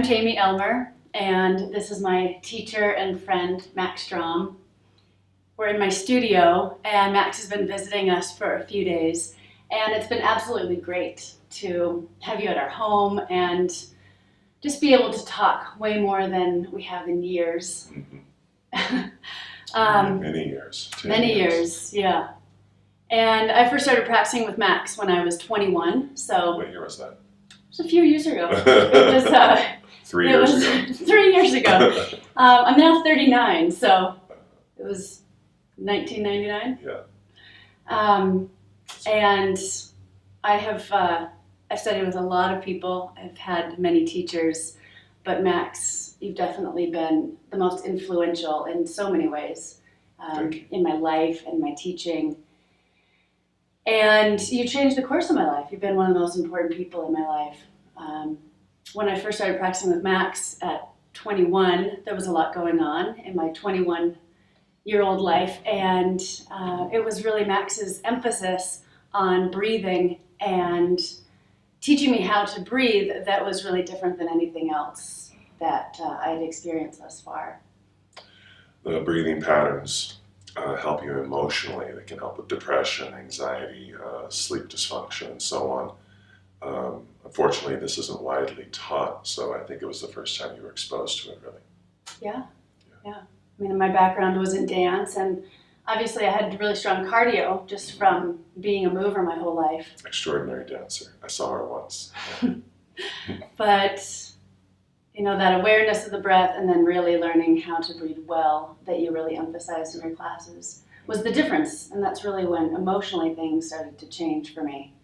Jamie Elmer, and this is my teacher and friend, Max Strom. We're in my studio, and Max has been visiting us for a few days, and it's been absolutely great to have you at our home and just be able to talk way more than we have in years. Many years. Many years, yeah. And I first started practicing with Max when I was 21, so... What year was that? It was a few years ago. It was 3 years ago. 3 years ago. I'm now 39, so it was 1999. Yeah. And I've studied with a lot of people. I've had many teachers, but Max, you've definitely been the most influential in so many ways in my life and my teaching. And you changed the course of my life. You've been one of the most important people in my life. When I first started practicing with Max at 21, there was a lot going on in my 21-year-old life, and it was really Max's emphasis on breathing and teaching me how to breathe that was really different than anything else that I had experienced thus far. The breathing patterns help you emotionally. They can help with depression, anxiety, sleep dysfunction, and so on. Unfortunately, this isn't widely taught, so I think it was the first time you were exposed to it, really. Yeah. I mean, my background was in dance, and obviously I had really strong cardio just from being a mover my whole life. Extraordinary dancer. I saw her once. But, you know, that awareness of the breath and then really learning how to breathe well that you really emphasized in your classes was the difference. And that's really when emotionally things started to change for me.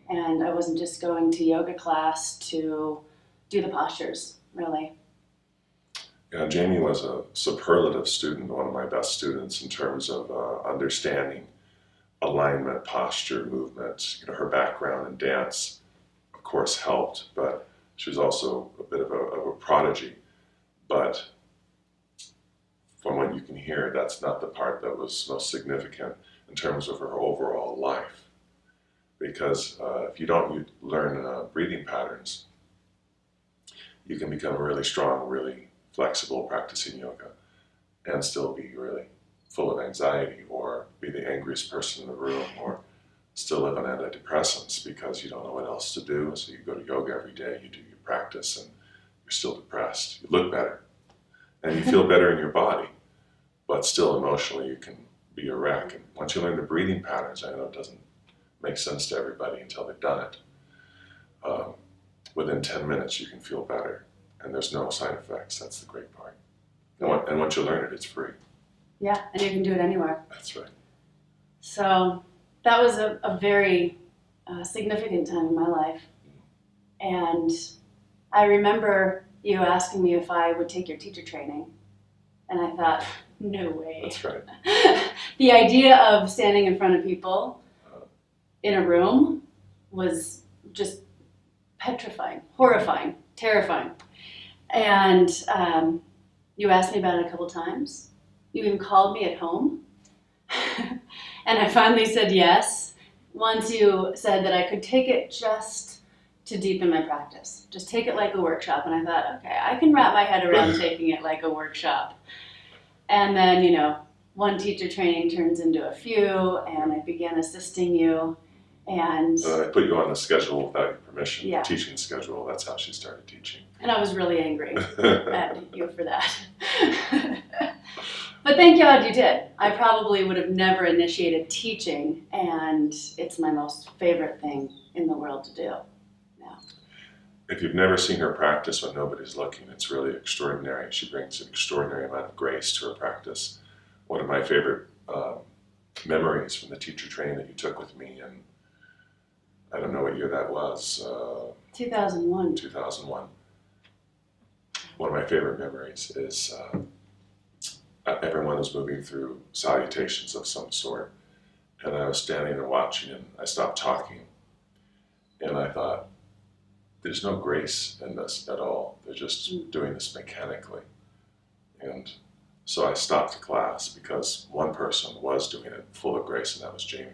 And I wasn't just going to yoga class to do the postures, really. Yeah, Jamie was a superlative student, one of my best students in terms of understanding alignment, posture, movement. You know, her background in dance, of course, helped, but she was also a bit of a prodigy. But from what you can hear, that's not the part that was most significant in terms of her overall life. Because if you don't learn breathing patterns, you can become really strong, really flexible practicing yoga and still be really full of anxiety or be the angriest person in the room or still live on antidepressants because you don't know what else to do. So you go to yoga every day, you do your practice, and you're still depressed. You look better and you feel better in your body, but still emotionally you can be a wreck. And once you learn the breathing patterns, I know it doesn't make sense to everybody until they've done it. Within 10 minutes you can feel better and there's no side effects. That's the great part. And once you learn it, it's free. Yeah, and you can do it anywhere. That's right. So that was a very significant time in my life. And I remember you asking me if I would take your teacher training. And I thought, no way. That's right. The idea of standing in front of people in a room was just petrifying, horrifying, terrifying. And you asked me about it a couple times. You even called me at home. And I finally said yes. Once you said that I could take it just to deepen my practice. Just take it like a workshop. And I thought, okay, I can wrap my head around taking it like a workshop. And then, you know, one teacher training turns into a few, and I began assisting you. And I put you on the schedule without your permission, Yeah. teaching schedule. That's how she started teaching. And I was really angry at you for that. But thank God you did. I probably would have never initiated teaching, and it's my most favorite thing in the world to do now. If you've never seen her practice when nobody's looking, it's really extraordinary. She brings an extraordinary amount of grace to her practice. One of my favorite memories from the teacher training that you took with me, and I don't know what year that was. 2001. 2001. One of my favorite memories is everyone was moving through salutations of some sort, and I was standing and watching, and I stopped talking, and I thought, there's no grace in this at all. They're just doing this mechanically. And so I stopped the class because one person was doing it full of grace, and that was Jamie.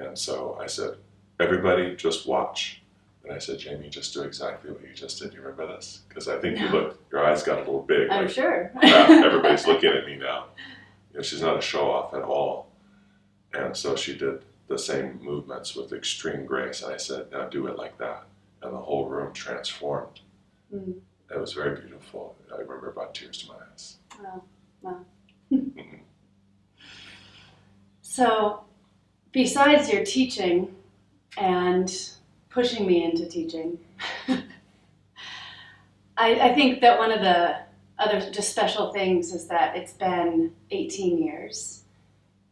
And so I said, everybody just watch. And I said, Jamie, just do exactly what you just did. You remember this? Because I think your eyes got a little big. I'm like, sure. crap, everybody's looking at me now. You know, she's not a show-off at all. And so she did the same movements with extreme grace. And I said, now do it like that. And the whole room transformed. Mm. It was very beautiful. I remember it brought tears to my eyes. Wow. Wow. So, besides your teaching and pushing me into teaching, I think that one of the other just special things is that it's been 18 years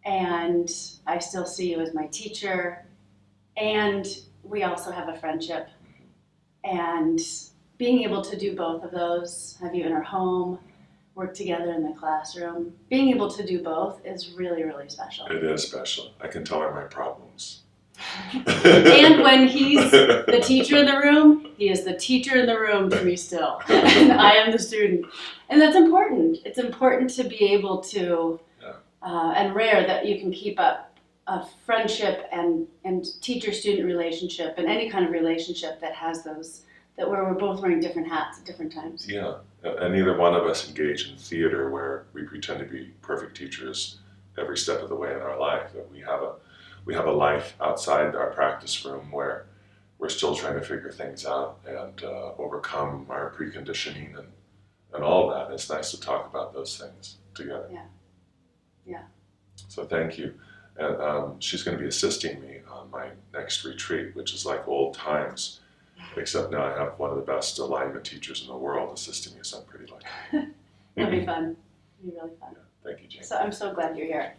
and I still see you as my teacher, and we also have a friendship. And being able to do both of those, have you in our home, work together in the classroom, being able to do both is really, really special. It is special. I can tell her my problems. And when he's the teacher in the room, he is the teacher in the room to me still. And I am the student. And that's important. It's important to be able to, and rare that you can keep up a friendship and teacher-student relationship and any kind of relationship that has those, that where we're both wearing different hats at different times. Yeah, and neither one of us engage in theater where we pretend to be perfect teachers every step of the way in our life. We have a life outside our practice room where we're still trying to figure things out and overcome our preconditioning and all that. It's nice to talk about those things together. Yeah. Yeah. So thank you. And she's going to be assisting me on my next retreat, which is like old times, except now I have one of the best alignment teachers in the world assisting me, so I'm pretty lucky. It'll be fun. It'll be really fun. Yeah. Thank you, Jamie. So I'm so glad you're here.